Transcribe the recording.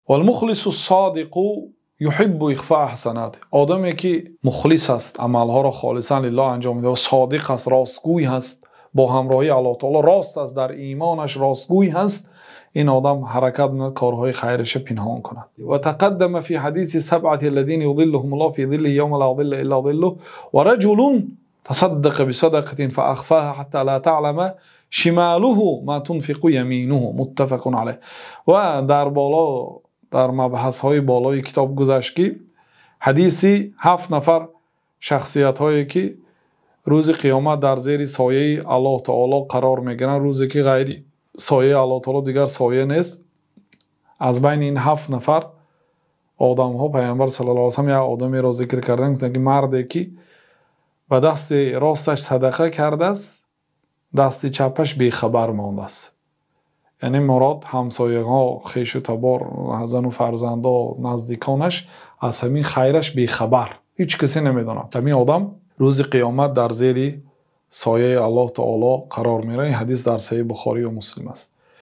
والمخلص الصادق يحب اخفاء حسناته. آدمی که مخلص است، عملها را خالصا لله انجام میده و صادق است، راستگوی هست، با همراهی الله تعالی راست است، در ایمانش راستگوی هست، این آدم حرکت می‌کند کارهای خیرش پنهان کند. و تقدم فی حدیث سبعه الذین یظلهم الله فی ظله یوم لا ظل الا ظله و رجل تصدق بصدقه فاخفاها حتى لا تعلم شماله ما تنفق یمینه. متفق علیه. و در مبحث های بالای کتاب گذشت که حدیثی 7 نفر شخصیت هایی که روز قیامت در زیر سایه الله تعالی قرار میگیرن، روزی که غیر سایه الله تعالی دیگر سایه نیست. از بین این 7 نفر آدم ها پیامبر صلی الله علیه و سلم یک آدمی را ذکر کردن، گفتن که مردی که به دست راستش صدقه کرده است، دست چپش بیخبر مانده است. یعنی مراد همسایه ها، خویش و تبار، زن و فرزندا، نزدیکانش از همین خیرش بیخبر، هیچ کسی نمیدونه. همین آدم روز قیامت در زیر سایه الله تعالی قرار میره. این حدیث در صحیح بخاری و مسلم است.